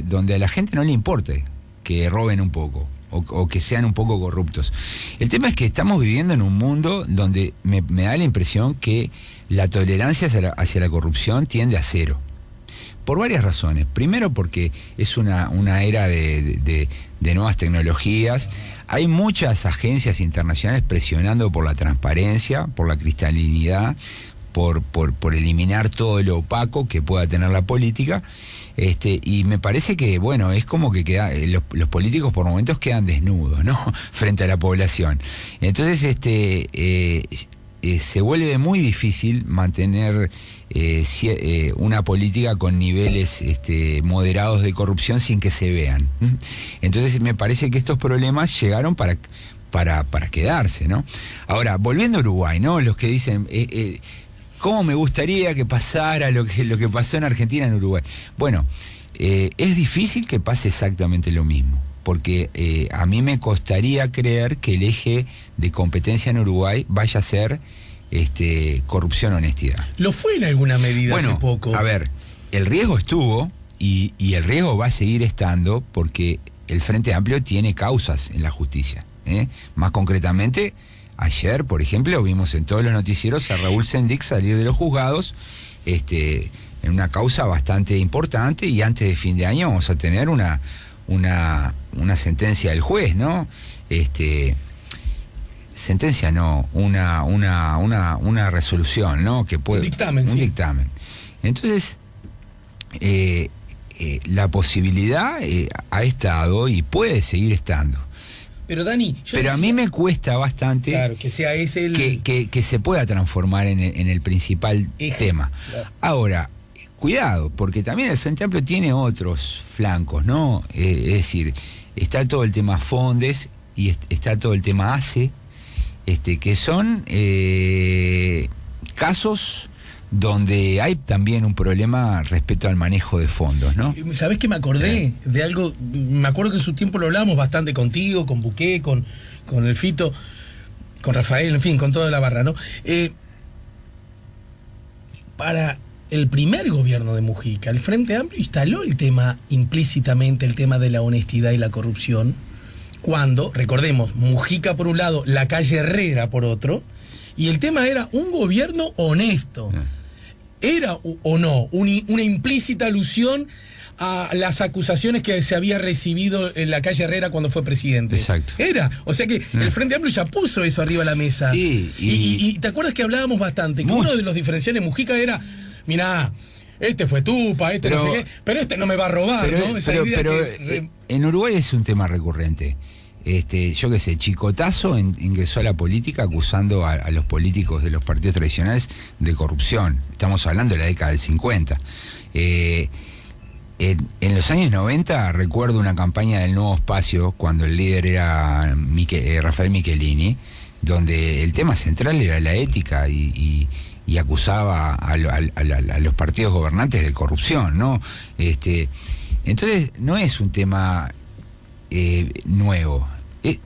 donde a la gente no le importe que roben un poco o que sean un poco corruptos. El tema es que estamos viviendo en un mundo donde me da la impresión que la tolerancia hacia la corrupción tiende a cero. Por varias razones. Primero porque es una era de nuevas tecnologías. Hay muchas agencias internacionales presionando por la transparencia, por la cristalinidad, por eliminar todo lo opaco que pueda tener la política. Y me parece que, bueno, es como que los políticos por momentos quedan desnudos, ¿no? Frente a la población. Entonces, se vuelve muy difícil mantener una política con niveles moderados de corrupción sin que se vean. Entonces, me parece que estos problemas llegaron para quedarse, ¿no? Ahora, volviendo a Uruguay, ¿no? Los que dicen... ¿Cómo me gustaría que pasara lo que pasó en Argentina en Uruguay? Bueno, es difícil que pase exactamente lo mismo, porque a mí me costaría creer que el eje de competencia en Uruguay vaya a ser corrupción o honestidad. Lo fue en alguna medida hace poco. A ver, el riesgo estuvo y el riesgo va a seguir estando porque el Frente Amplio tiene causas en la justicia. Más concretamente... Ayer, por ejemplo, vimos en todos los noticieros a Raúl Sendic salir de los juzgados en una causa bastante importante y antes de fin de año vamos a tener una sentencia del juez, ¿no? Sentencia no, una resolución, ¿no? Que puede, un dictamen. Entonces, la posibilidad ha estado y puede seguir estando. Pero Dani, a mí me cuesta bastante que sea ese que se pueda transformar en el principal tema. Claro. Ahora, cuidado, porque también el Frente Amplio tiene otros flancos, ¿no? Es decir, está todo el tema Fondes y está todo el tema ACE, que son casos donde hay también un problema respecto al manejo de fondos, ¿no? ¿Sabés que me acordé de algo? Me acuerdo que en su tiempo lo hablamos bastante contigo, con Buqué, con el Fito, con Rafael, en fin, con toda la barra, ¿no? Para el primer gobierno de Mujica, el Frente Amplio instaló el tema implícitamente, el tema de la honestidad y la corrupción, cuando, recordemos, Mujica por un lado, la calle Herrera por otro, y el tema era un gobierno honesto. ¿Era o no una implícita alusión a las acusaciones que se había recibido en la calle Herrera cuando fue presidente? Exacto. Era, o sea que el Frente Amplio ya puso eso arriba de la mesa. Sí, y te acuerdas que hablábamos bastante, que uno de los diferenciales de Mujica era, mirá, este fue Tupa, no sé qué, pero este no me va a robar, ¿no? En Uruguay es un tema recurrente. Yo qué sé, Chicotazo ingresó a la política acusando a los políticos de los partidos tradicionales de corrupción. Estamos hablando de la década del 50. En los años 90 recuerdo una campaña del Nuevo Espacio, cuando el líder era Rafael Michelini, donde el tema central era la ética y acusaba a los partidos gobernantes de corrupción, ¿no? Entonces, no es un tema nuevo.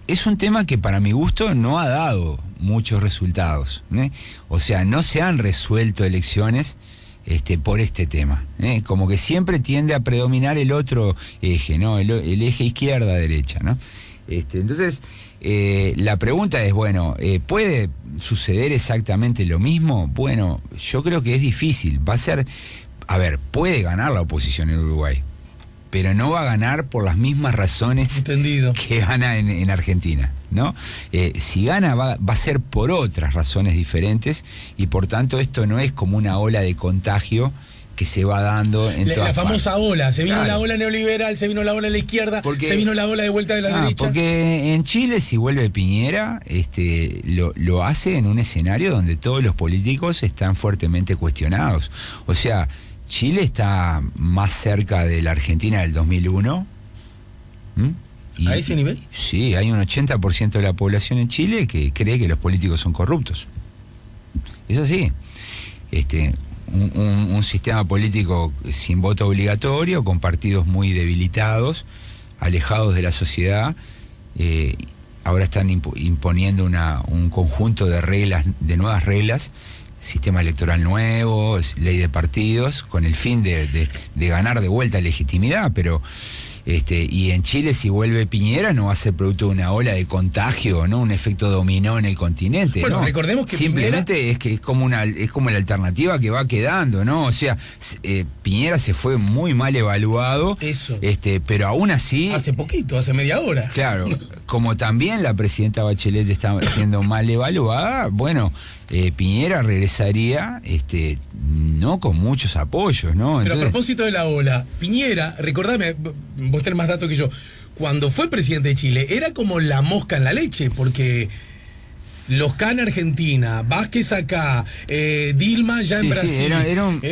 Es un tema que para mi gusto no ha dado muchos resultados, ¿eh? O sea, no se han resuelto elecciones por este tema, ¿eh? Como que siempre tiende a predominar el otro eje, ¿no? El eje izquierda-derecha, ¿no? Entonces, la pregunta es, bueno, ¿puede suceder exactamente lo mismo? Bueno, yo creo que es difícil. Puede ganar la oposición en Uruguay, pero no va a ganar por las mismas razones que gana en Argentina, ¿no? Si gana va a ser por otras razones diferentes, y por tanto esto no es como una ola de contagio que se va dando en todas la famosa partes. ola, se vino la ola neoliberal, se vino la ola de la izquierda, se vino la ola de vuelta de la derecha. Porque en Chile, si vuelve Piñera, lo hace en un escenario donde todos los políticos están fuertemente cuestionados. O sea, Chile está más cerca de la Argentina del 2001. ¿A ese nivel? Sí, hay un 80% de la población en Chile que cree que los políticos son corruptos. Es así. Un sistema político sin voto obligatorio, con partidos muy debilitados, alejados de la sociedad. Ahora están imponiendo un conjunto de reglas, de nuevas reglas, sistema electoral nuevo, ley de partidos, con el fin de ganar de vuelta legitimidad, pero y en Chile, si vuelve Piñera, no va a ser producto de una ola de contagio, ¿no? Un efecto dominó en el continente. Bueno, ¿no? recordemos que simplemente Piñera... es como la alternativa que va quedando, ¿no? O sea, Piñera se fue muy mal evaluado. Eso. Pero aún así. Hace poquito, hace media hora. Claro, como también la presidenta Bachelet está siendo mal evaluada, bueno, Piñera regresaría, no con muchos apoyos, ¿no? Pero entonces, a propósito de la ola, Piñera, recordame, vos tenés más datos que yo, cuando fue presidente de Chile, era como la mosca en la leche, porque Losca en Argentina, Vázquez acá, Dilma ya en Brasil. Sí,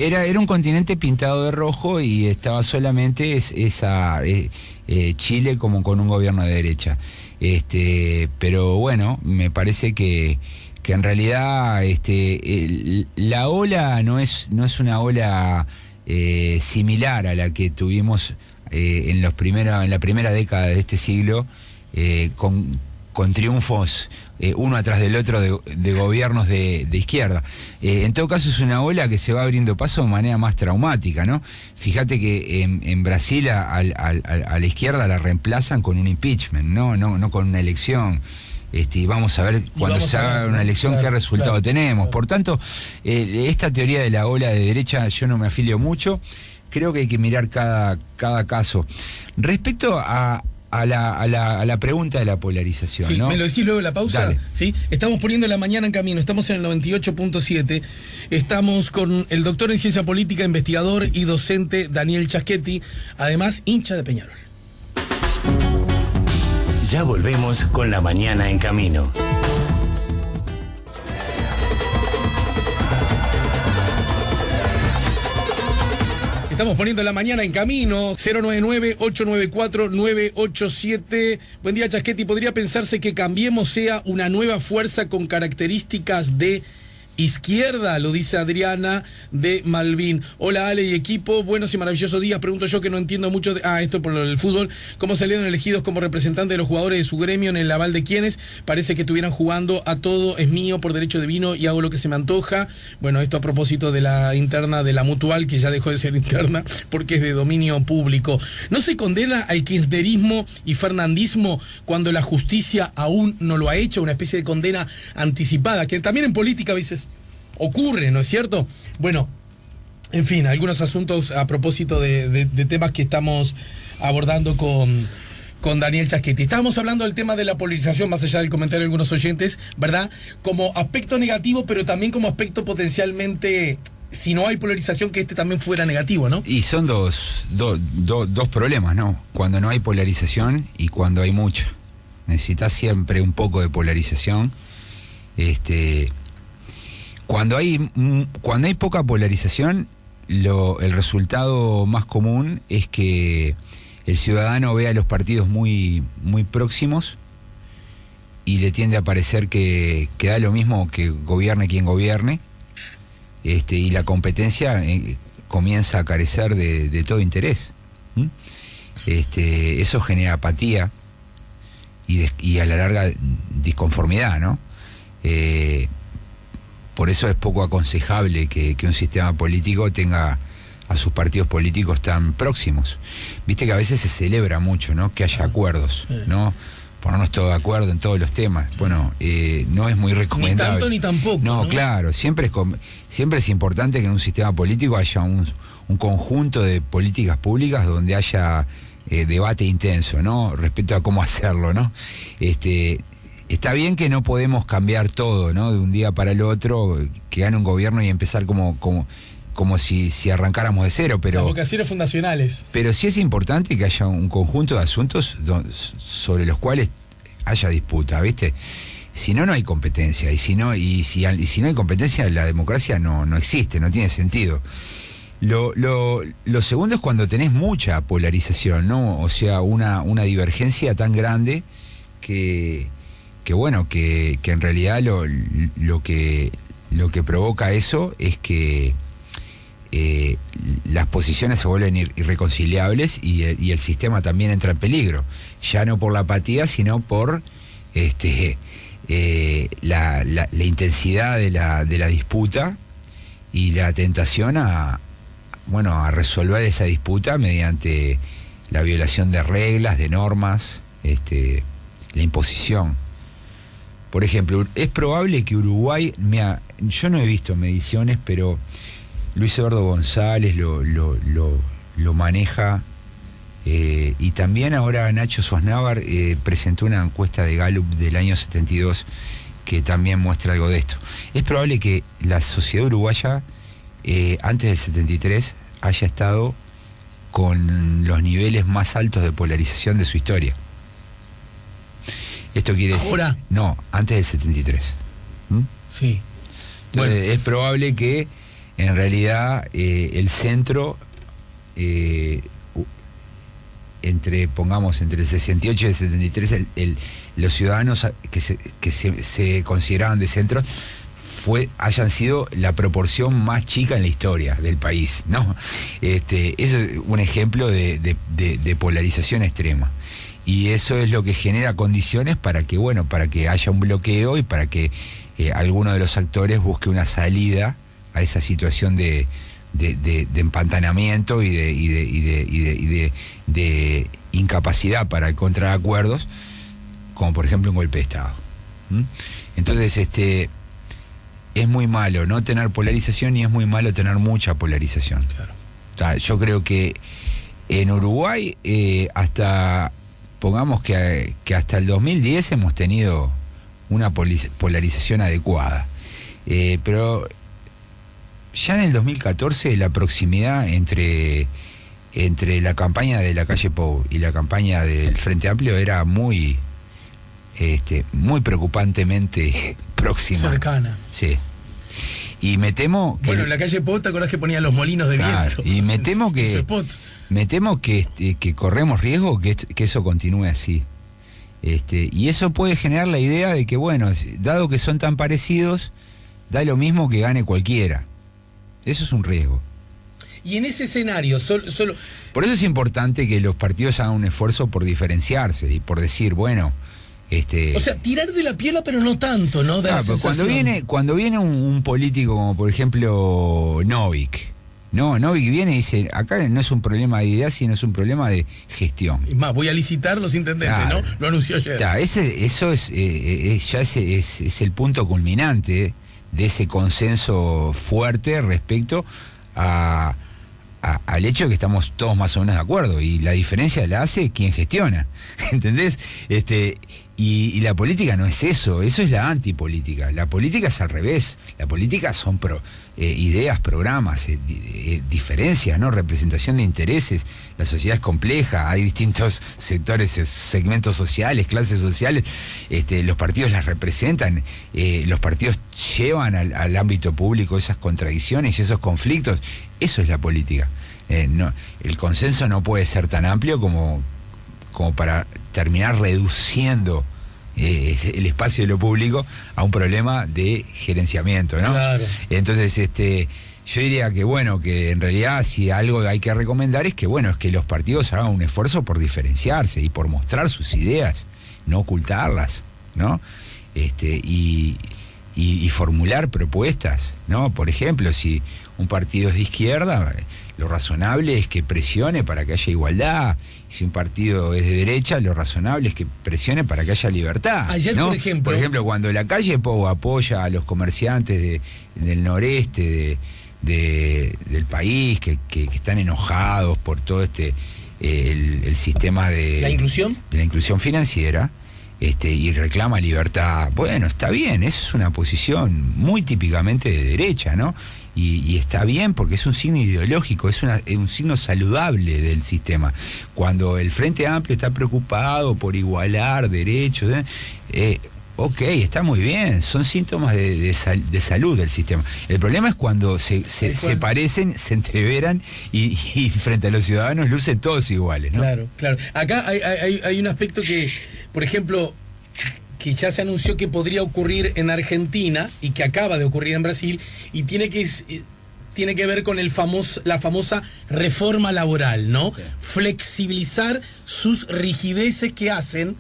era un continente pintado de rojo, y estaba solamente Chile como con un gobierno de derecha. Pero bueno, me parece que en realidad la ola no es una ola similar a la que tuvimos en la primera década de este siglo, con triunfos uno atrás del otro de gobiernos de izquierda. En todo caso, es una ola que se va abriendo paso de manera más traumática, ¿no? Fíjate que en Brasil a la izquierda la reemplazan con un impeachment, no con una elección. Y vamos a ver cuando se haga una elección qué resultado tenemos. Por tanto, esta teoría de la ola de derecha, yo no me afilio mucho. Creo que hay que mirar cada caso. Respecto a la pregunta de la polarización, sí, ¿no? ¿Me lo decís luego de la pausa? Dale. ¿Sí? Estamos poniendo la mañana en camino, estamos en el 98.7, estamos con el doctor en ciencia política, investigador y docente Daniel Chaschetti, además hincha de Peñarol. Ya volvemos con La Mañana en Camino. Estamos poniendo la mañana en camino. 099-894-987. Buen día, Chaschetti. ¿Podría pensarse que Cambiemos sea una nueva fuerza con características de izquierda? Lo dice Adriana de Malvin. Hola, Ale y equipo, buenos y maravillosos días. Pregunto yo, que no entiendo mucho esto por el fútbol, ¿cómo salieron elegidos como representantes de los jugadores de su gremio en el aval de quienes? Parece que estuvieran jugando a todo es mío por derecho divino y hago lo que se me antoja. Bueno, esto a propósito de la interna de la Mutual, que ya dejó de ser interna porque es de dominio público. ¿No se condena al kirchnerismo y fernandismo cuando la justicia aún no lo ha hecho? Una especie de condena anticipada, que también en política a veces ocurre, ¿no es cierto? Bueno, en fin, algunos asuntos a propósito de temas que estamos abordando con Daniel Chaschetti. Estábamos hablando del tema de la polarización, más allá del comentario de algunos oyentes, ¿verdad? Como aspecto negativo, pero también como aspecto potencialmente, si no hay polarización, que también fuera negativo, ¿no? Y son dos problemas, ¿no? Cuando no hay polarización y cuando hay mucha. Necesitas siempre un poco de polarización. Cuando hay poca polarización, el resultado más común es que el ciudadano ve a los partidos muy, muy próximos y le tiende a parecer que da lo mismo que gobierne quien gobierne, y la competencia comienza a carecer de todo interés. Eso genera apatía y a la larga disconformidad, ¿no? Por eso es poco aconsejable que un sistema político tenga a sus partidos políticos tan próximos. Viste que a veces se celebra mucho, ¿no? Que haya acuerdos, ¿no? Ponernos todos de acuerdo en todos los temas. Bueno, no es muy recomendable. Ni tanto ni tampoco. No, claro, siempre es importante que en un sistema político haya un conjunto de políticas públicas donde haya debate intenso, ¿no? Respecto a cómo hacerlo, ¿no? Está bien que no podemos cambiar todo, ¿no? De un día para el otro, que gane un gobierno y empezar como si arrancáramos de cero, pero... Las vocaciones fundacionales. Pero sí es importante que haya un conjunto de asuntos sobre los cuales haya disputa, ¿viste? Si no, no hay competencia. Y si no hay competencia, la democracia no existe, no tiene sentido. Lo segundo es cuando tenés mucha polarización, ¿no? O sea, una divergencia tan grande que en realidad lo que provoca eso es que las posiciones se vuelven irreconciliables y el sistema también entra en peligro, ya no por la apatía, sino por la intensidad de la disputa y la tentación a resolver esa disputa mediante la violación de reglas, de normas, la imposición. Por ejemplo, es probable que Uruguay, yo no he visto mediciones, pero Luis Eduardo González lo maneja, y también ahora Nacho Sosnávar presentó una encuesta de Gallup del año 72 que también muestra algo de esto. Es probable que la sociedad uruguaya antes del 73 haya estado con los niveles más altos de polarización de su historia. Esto quiere decir... ¿Ahora? No, antes del 73. Sí. Entonces, es probable que en realidad el centro, entre el 68 y el 73, los ciudadanos que se consideraban de centro hayan sido la proporción más chica en la historia del país, ¿no? Eso es un ejemplo de polarización extrema. Y eso es lo que genera condiciones para que haya un bloqueo y para que alguno de los actores busque una salida a esa situación de empantanamiento y de incapacidad para encontrar acuerdos, como por ejemplo un golpe de Estado. Entonces, es muy malo no tener polarización y es muy malo tener mucha polarización. Claro. O sea, yo creo que en Uruguay pongamos que hasta el 2010 hemos tenido una polarización adecuada. Pero ya en el 2014 la proximidad entre la campaña de la calle Pou y la campaña del Frente Amplio era muy preocupantemente próxima. Cercana. Sí. Y me temo que... Bueno, en la calle Pot, ¿te acordás que ponían los molinos de viento? Y me temo En su que... spot. Me temo que corremos riesgo que eso continúe así. Y eso puede generar la idea de que, bueno, dado que son tan parecidos, da lo mismo que gane cualquiera. Eso es un riesgo. Y en ese escenario, solo... Por eso es importante que los partidos hagan un esfuerzo por diferenciarse y por decir, bueno... O sea, tirar de la piola, pero no tanto, ¿no? Cuando viene un político como, por ejemplo, Novik, Novik viene y dice, acá no es un problema de ideas, sino es un problema de gestión. Es más, voy a licitar los intendentes, claro, ¿no? Lo anunció ayer. Claro, eso es el punto culminante de ese consenso fuerte respecto al hecho de que estamos todos más o menos de acuerdo, y la diferencia la hace quien gestiona, ¿entendés? Y la política no es eso es la antipolítica. La política es al revés. La política son ideas, programas, diferencias, ¿no? Representación de intereses. La sociedad es compleja, hay distintos sectores, segmentos sociales, clases sociales. Los partidos las representan, los partidos llevan al ámbito público esas contradicciones y esos conflictos. Eso es la política. El consenso no puede ser tan amplio como para terminar reduciendo el espacio de lo público a un problema de gerenciamiento, ¿no? Claro. Entonces, yo diría que, bueno, que en realidad si algo hay que recomendar es que, bueno, es que los partidos hagan un esfuerzo por diferenciarse y por mostrar sus ideas, no ocultarlas, ¿no? Y formular propuestas, ¿no? Por ejemplo, si un partido es de izquierda, lo razonable es que presione para que haya igualdad. Si un partido es de derecha, lo razonable es que presione para que haya libertad. Ayer, ¿no? por ejemplo, cuando la calle Pou apoya a los comerciantes del noreste del país que están enojados por todo el sistema de la inclusión financiera, y reclama libertad, bueno, está bien, eso es una posición muy típicamente de derecha, ¿no? Y está bien porque es un signo ideológico, es un signo saludable del sistema. Cuando el Frente Amplio está preocupado por igualar derechos, ok, está muy bien, son síntomas de salud del sistema. El problema es cuando se parecen, se entreveran y frente a los ciudadanos lucen todos iguales, ¿no? Claro. Acá hay un aspecto que, por ejemplo, que ya se anunció que podría ocurrir en Argentina y que acaba de ocurrir en Brasil, y tiene que ver con la famosa reforma laboral, ¿no? Okay. Flexibilizar sus rigideces que hacen,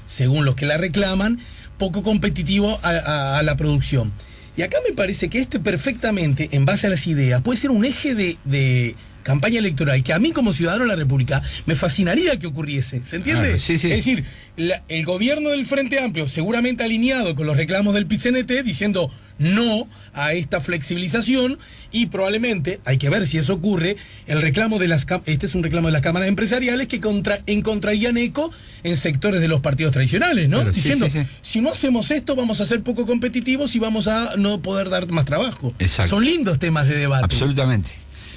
según los que la reclaman, poco competitivo a la producción. Y acá me parece que perfectamente, en base a las ideas, puede ser un eje de campaña electoral que a mí como ciudadano de la República me fascinaría que ocurriese, ¿se entiende? Claro, sí. Es decir, el gobierno del Frente Amplio, seguramente alineado con los reclamos del PIT-CNT, diciendo no a esta flexibilización, y probablemente, hay que ver si eso ocurre, el reclamo este es un reclamo de las cámaras empresariales que encontrarían eco en sectores de los partidos tradicionales, ¿no? Claro, diciendo, sí. si no hacemos esto, vamos a ser poco competitivos y vamos a no poder dar más trabajo. Exacto. Son lindos temas de debate. Absolutamente.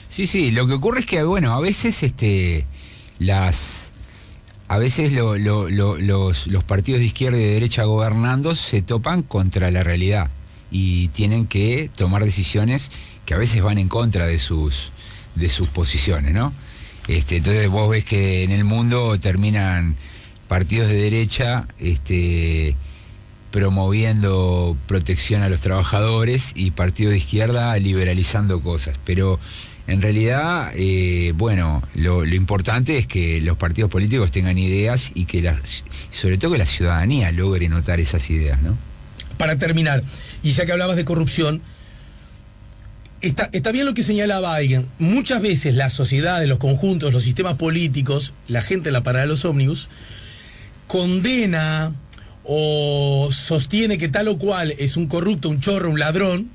Sí, lo que ocurre es que, bueno, a veces los partidos de izquierda y de derecha gobernando se topan contra la realidad y tienen que tomar decisiones que a veces van en contra de sus posiciones, ¿no? Entonces vos ves que en el mundo terminan partidos de derecha promoviendo protección a los trabajadores y partidos de izquierda liberalizando cosas, pero en realidad, lo importante es que los partidos políticos tengan ideas y que sobre todo que la ciudadanía logre notar esas ideas, ¿no? Para terminar, y ya que hablabas de corrupción, está bien lo que señalaba alguien. Muchas veces la sociedad, los conjuntos, los sistemas políticos, la gente en la parada de los ómnibus, condena o sostiene que tal o cual es un corrupto, un chorro, un ladrón,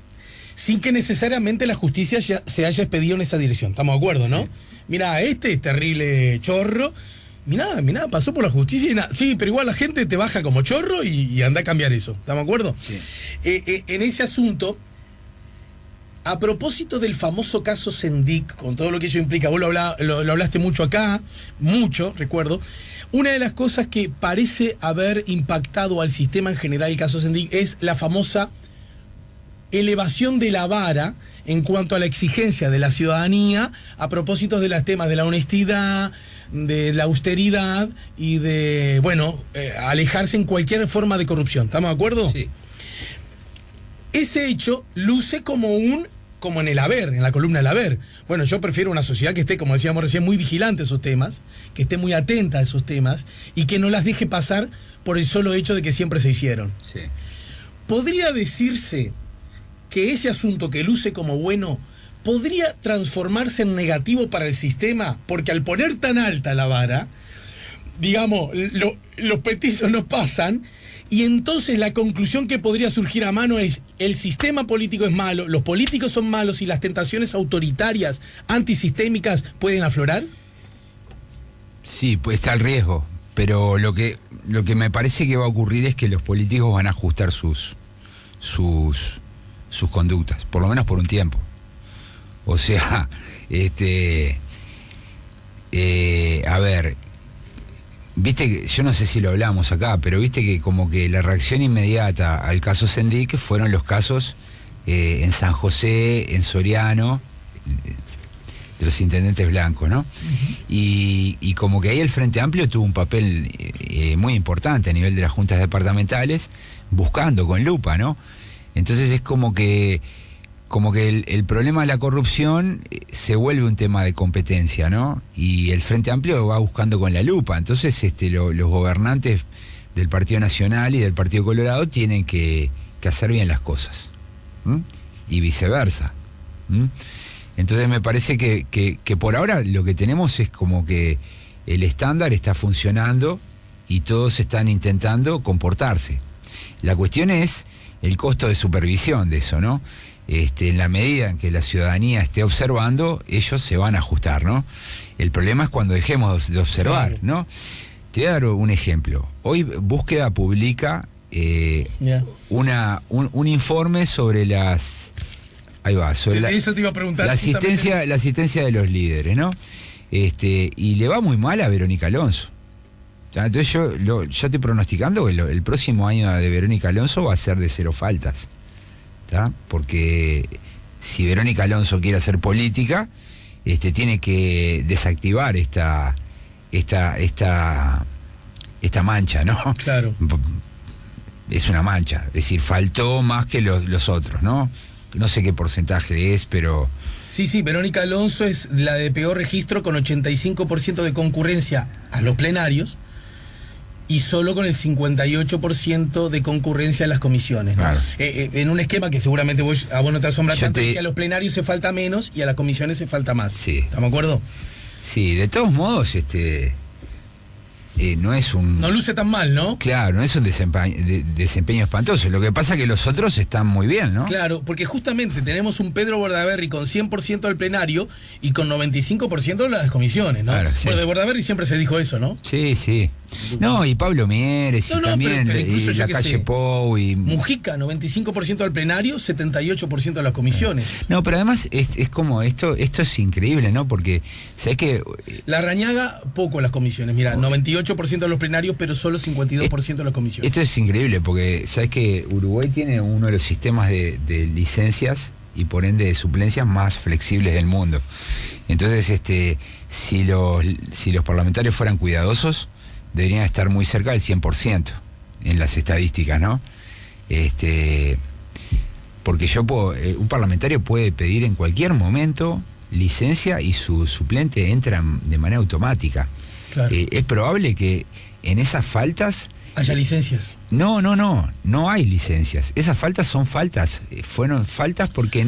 sin que necesariamente la justicia se haya expedido en esa dirección. ¿Estamos de acuerdo, no? Sí. Mirá, es terrible chorro. Mirá, pasó por la justicia y nada. Sí, pero igual la gente te baja como chorro y anda a cambiar eso. ¿Estamos de acuerdo? Sí. En ese asunto, a propósito del famoso caso Sendik, con todo lo que ello implica, vos lo hablaste mucho acá, recuerdo. Una de las cosas que parece haber impactado al sistema en general, el caso Sendik, es la famosa elevación de la vara en cuanto a la exigencia de la ciudadanía a propósito de los temas de la honestidad, de la austeridad y de, bueno, alejarse en cualquier forma de corrupción. ¿Estamos de acuerdo? Sí. Ese hecho luce como en el haber, en la columna del haber. Bueno, yo prefiero una sociedad que esté, como decíamos recién, muy vigilante a esos temas, que esté muy atenta a esos temas y que no las deje pasar por el solo hecho de que siempre se hicieron. Sí. ¿Podría decirse que ese asunto que luce como bueno podría transformarse en negativo para el sistema? Porque al poner tan alta la vara, digamos, los petizos no pasan, y entonces la conclusión que podría surgir a mano es: el sistema político es malo, los políticos son malos y las tentaciones autoritarias, antisistémicas pueden aflorar. Sí, pues está el riesgo, pero lo que me parece que va a ocurrir es que los políticos van a ajustar sus conductas, por lo menos por un tiempo. O sea, a ver, viste que, yo no sé si lo hablamos acá, pero viste que como que la reacción inmediata al caso Sendik fueron los casos en San José, en Soriano, de los intendentes blancos, ¿no? Uh-huh. Y como que ahí el Frente Amplio tuvo un papel muy importante a nivel de las juntas departamentales, buscando con lupa, ¿no? Entonces es como que el problema de la corrupción se vuelve un tema de competencia, ¿no? Y el Frente Amplio va buscando con la lupa. Entonces los gobernantes del Partido Nacional y del Partido Colorado tienen que hacer bien las cosas. Y viceversa. Entonces me parece que por ahora lo que tenemos es como que el estándar está funcionando y todos están intentando comportarse. La cuestión es el costo de supervisión de eso, ¿no? En la medida en que la ciudadanía esté observando, ellos se van a ajustar, ¿no? El problema es cuando dejemos de observar, claro, ¿no? Te voy a dar un ejemplo. Hoy Búsqueda publica un informe sobre las... Ahí va, sobre eso te iba a preguntar, la asistencia de los líderes, ¿no? Y le va muy mal a Verónica Alonso. Entonces yo estoy pronosticando que el próximo año de Verónica Alonso va a ser de 0 faltas. ¿Tá? Porque si Verónica Alonso quiere hacer política, tiene que desactivar esta mancha, ¿no? Claro. Es una mancha, es decir, faltó más que los otros, ¿no? No sé qué porcentaje es, pero... Sí, Verónica Alonso es la de peor registro, con 85% de concurrencia a los plenarios y solo con el 58% de concurrencia a las comisiones, ¿no? Claro. En un esquema que seguramente a vos no te asombra tanto, es que a los plenarios se falta menos y a las comisiones se falta más. Sí. ¿Estamos de acuerdo? Sí, de todos modos, no es un... No luce tan mal, ¿no? Claro, no es un desempeño espantoso. Lo que pasa es que los otros están muy bien, ¿no? Claro, porque justamente tenemos un Pedro Bordaberry con 100% del plenario y con 95% de las comisiones, ¿no? Claro, sí. Bueno, de Bordaberry siempre se dijo eso, ¿no? Sí. No, y Pablo Mieres, y también pero y la calle Pou y... Mujica, 95% del plenario, 78% de las comisiones. No, pero además es como esto es increíble, ¿no? Porque, ¿sabes qué? Rañaga, poco las comisiones, mira, 98% de los plenarios, pero solo 52% de las comisiones. Esto es increíble, porque, ¿sabes qué? Uruguay tiene uno de los sistemas de licencias y por ende de suplencias más flexibles del mundo. Entonces, si los parlamentarios fueran cuidadosos, deberían estar muy cerca del 100% en las estadísticas, ¿no? Porque un parlamentario puede pedir en cualquier momento licencia y su suplente entra de manera automática. Claro. Es probable que en esas faltas... haya licencias. No hay licencias. Esas faltas son faltas. Fueron faltas porque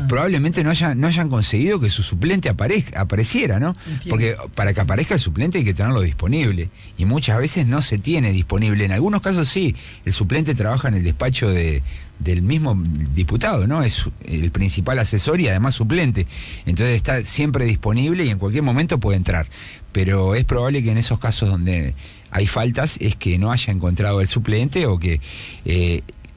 probablemente no hayan conseguido que su suplente apareciera, ¿no? Entiendo. Porque para que aparezca el suplente hay que tenerlo disponible. Y muchas veces no se tiene disponible. En algunos casos sí, el suplente trabaja en el despacho del mismo diputado, ¿no? Es el principal asesor y además suplente. Entonces está siempre disponible y en cualquier momento puede entrar. Pero es probable que en esos casos donde hay faltas es que no haya encontrado el suplente o que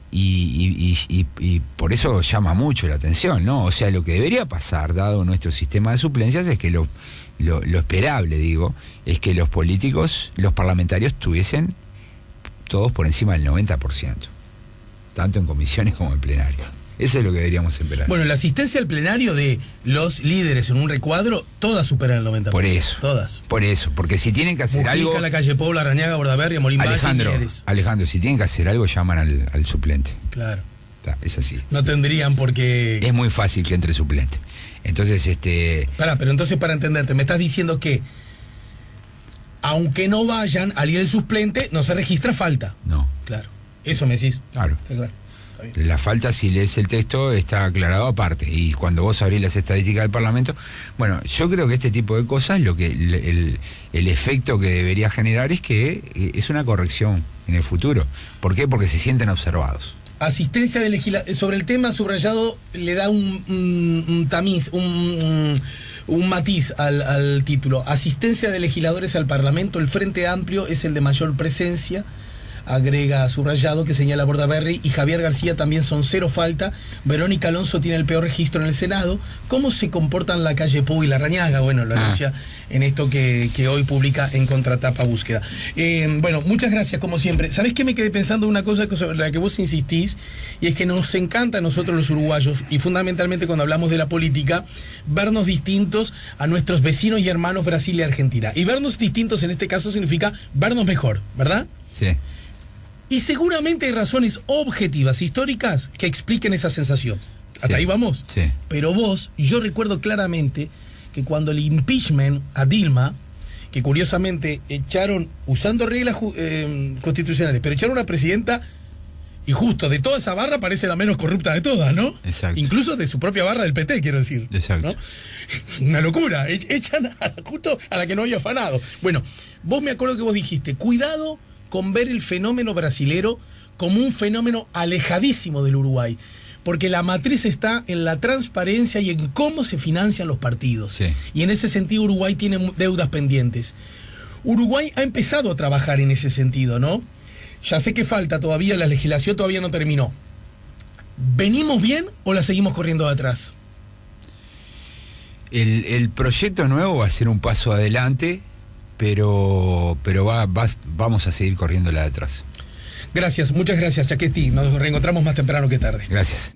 y por eso llama mucho la atención, ¿no? O sea, lo que debería pasar, dado nuestro sistema de suplencias, es que lo esperable, digo, es que los políticos, los parlamentarios tuviesen todos por encima del 90%. tanto en comisiones como en plenario. Eso es lo que deberíamos esperar. Bueno, la asistencia al plenario de los líderes en un recuadro, todas superan el 90%. Por eso. Todas. Por eso, porque si tienen que hacer Mujica, algo... La Calle Pou, Larrañaga, Bordaberry, Morín Valle, Alejandro, si tienen que hacer algo, llaman al suplente. Claro. Es así. No tendrían por qué... Es muy fácil que entre suplente. Entonces, pero entonces para entenderte, me estás diciendo que aunque no vayan, al ir el suplente, no se registra falta. No. Claro. Eso me decís. Claro. Está claro. La falta, si lees el texto, está aclarado aparte. Y cuando vos abrís las estadísticas del Parlamento, bueno, yo creo que este tipo de cosas, lo que el efecto que debería generar es que es una corrección en el futuro. ¿Por qué? Porque se sienten observados. Asistencia de legisladores. Sobre el tema subrayado le da un tamiz, un matiz al título. Asistencia de legisladores al Parlamento. El Frente Amplio es el de mayor presencia. Agrega subrayado, que señala Bordaberry, y Javier García también son 0 falta. Verónica Alonso tiene el peor registro en el Senado. ¿Cómo se comportan La Calle Pou y Larrañaga? Bueno, lo anuncia en esto que hoy publica en Contratapa Búsqueda. Bueno, muchas gracias como siempre. ¿Sabés qué? Me quedé pensando una cosa sobre la que vos insistís, y es que nos encanta a nosotros los uruguayos, y fundamentalmente cuando hablamos de la política, vernos distintos a nuestros vecinos y hermanos Brasil y Argentina. Y vernos distintos en este caso significa vernos mejor, ¿verdad? Sí. Y seguramente hay razones objetivas, históricas, que expliquen esa sensación. ¿Hasta ahí vamos? Sí. Pero yo recuerdo claramente que cuando el impeachment a Dilma, que curiosamente echaron, usando reglas constitucionales, pero echaron a una presidenta, y justo de toda esa barra parece la menos corrupta de todas, ¿no? Exacto. Incluso de su propia barra del PT, quiero decir. Exacto. ¿No? Una locura. Echan justo a la que no había afanado. Bueno, vos me acuerdo que vos dijiste, cuidado con ver el fenómeno brasilero como un fenómeno alejadísimo del Uruguay, porque la matriz está en la transparencia y en cómo se financian los partidos. Sí. Y en ese sentido Uruguay tiene deudas pendientes. Uruguay ha empezado a trabajar en ese sentido, ¿no? Ya sé que falta todavía, la legislación todavía no terminó. ¿Venimos bien o la seguimos corriendo de atrás? El proyecto nuevo va a ser un paso adelante, pero vamos a seguir corriéndola de atrás. Gracias, muchas gracias, Chaquetti. Nos reencontramos más temprano que tarde. Gracias.